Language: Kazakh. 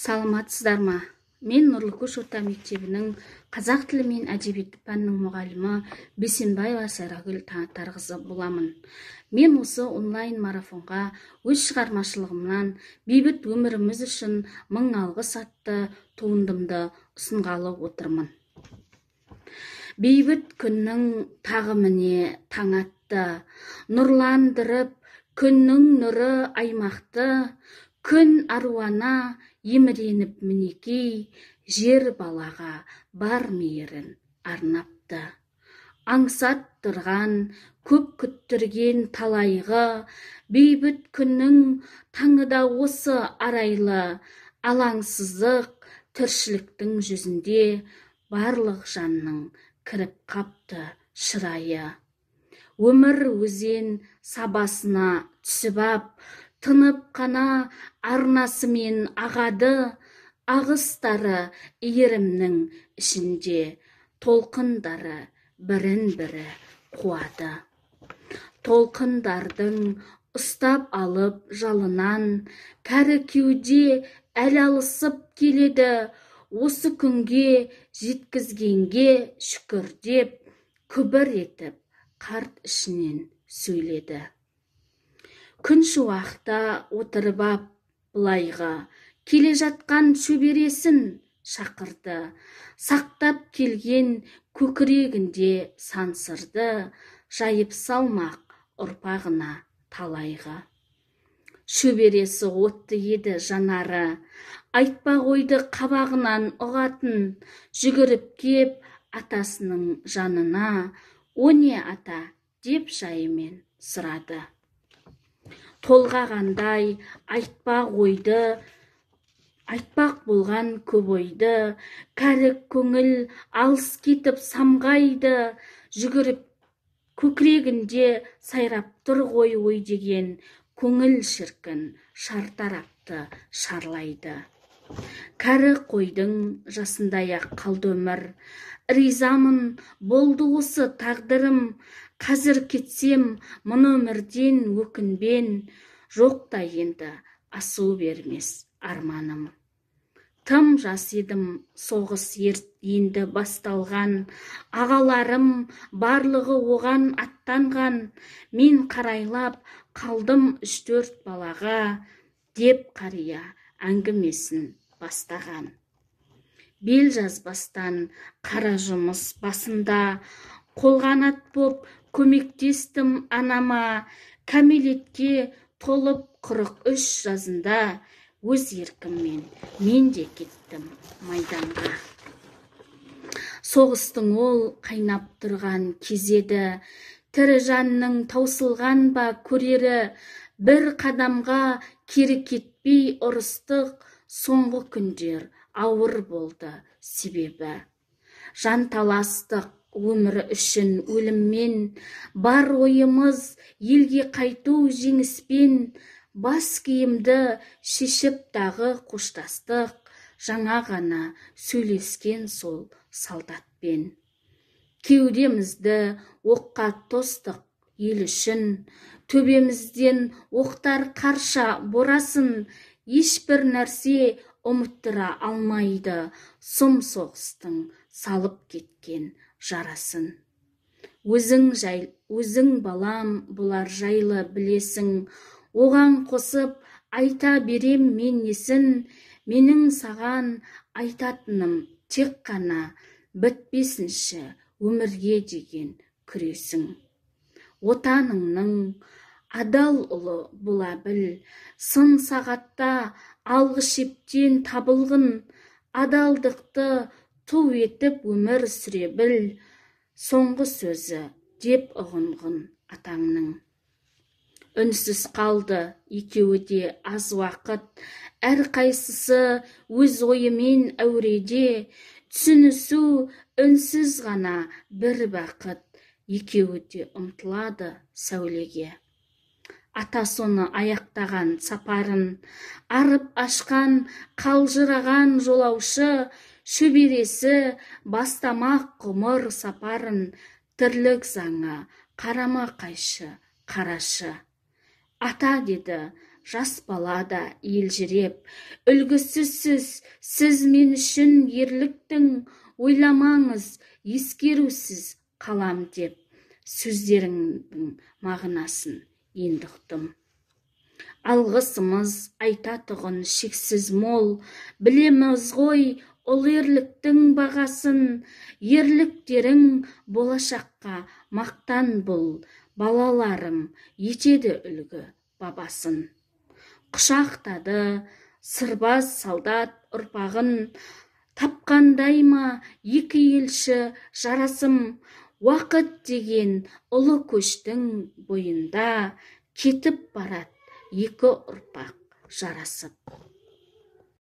Саламатсыздар ма? Мен Нұрлы Көш орта мектебінің қазақ тілі мен әдебиеті пәнінің мұғалімі Бейсенбаева Сайрагүл Таңатарқызы боламын. Мен осы онлайн марафонға өз шығармашылығымнан бейбіт өміріміз үшін мың алғыс атты туындымды ұсынғалы отырмын. Бейбіт күннің тағы міне таң атты, нұрландырып күннің нұры аймақты, күн аруана еміреніп мінекей, жер балаға бар мейірін арнапты. Аңсат тұрған, көп күттірген талайғы, бейбіт күннің таңы да осы арайлы, алаңсыздық тіршіліктің жүзінде, барлық жанның кіріп қапты шырайы. Өмір өзен сабасына түсіп ап, тынып қана арнасымен ағады, ағыстары иірімнің ішінде, толқындары бірін-бірі қуады. Толқындардың ұстап алып жалынан, кәрі кеуде әл алысып келеді, осы күнге жеткізгенге шүкір деп, күбір етіп қарт ішінен сөйледі. Күн шуақта отырып ап былайғы, келе жатқан шөбересін шақырды, сақтап келген көкірегінде сансырды, жайып салмақ ұрпағына талайғы. Шөбересі отты еді жанары, айтпақ ойды қабағынан ұғатын, жүгіріп кеп атасының жанына, о не ата деп жайымен сұрады. Толғағандай айтпақ ойды, айтпақ болған көп ойды, кәрі көңіл алыс кетіп самғайды, жүгіріп көкірегінде сайрап тұр ғой ой деген, көңіл шіркін шартарапты шарлайды. Кәрі қойдың жасындай-ақ қалды өмір, ризамын болды осы тағдырым, қазір кетсем мұны өмірден өкінбен, жоқ та енді асу бермес арманым. Тым жас едім, соғыс енді басталған, ағаларым барлығы оған аттанған, мен қарайлап қалдым 3-4 балаға, деп қария әңгімесін бастаған. Бел жазбастан қара жұмыс басында, қолғанат боп көмектестім анама, кәмелетке толып 43 жазында, өз еркіммен мен де кеттім майданға. Соғыстың ол қайнап тұрған кезеді, тірі жанның таусылған ба көрері, бір қадамға кері кетпей ұрыстық, соңғы күндер ауыр болды себебі. Жанталастық өмірі үшін өліммен, бар ойымыз елге қайту жеңіспен, бас киімді шешіп тағы қоштастық, жаңа ғана сөйлескен сол солдатпен. Кеудемізді оққа тостық ел үшін, төбемізден оқтар қарша борасын, ешбір нәрсе ұмыттыра алмайды сұм соғыстың салып кеткен жарасын. Өзің балам бұлар жайлы білесің, оған қосып айта берем мен несін, менің саған айтатыным тек қана, бітпесінші өмірге деген күресің. Отаныңның адал ұлы бола біл, сын сағатта алғы шептен табылғын, адалдықты ту етіп өмір сүре біл, соңғы сөзі деп ұғынғын атаңның. Үнсіз қалды екеуі де аз уақыт, әрқайсысы өз ойымен әуреде, түсінісу үнсіз ғана бір бақыт, екеуі де ұмтылады сәулеге. Ата соны аяқтаған сапарын, арып ашқан қалжыраған жолаушы, шөбересі бастамақ ғұмыр сапарын, тірлік заңы қарама қайшы қарашы. Ата деді жас бала да елжіреп, үлгісізсіз, сіз мен үшін ерліктің, ойламаңыз, ескерусіз қалам деп, сөздеріңнің мағынасын енді ұқтым. Алғысымыз айтатұғын шексіз мол, білеміз ғой ұл ерліктің бағасын, ерліктерің болашаққа мақтан бұл, балаларым етеді үлгі бабасын. Құшақтады сырбаз солдат ұрпағын, тапқандай ма екі елші жарасым, уақыт деген ұлы көштің бойында кетіп барат екі ұрпақ жарасып.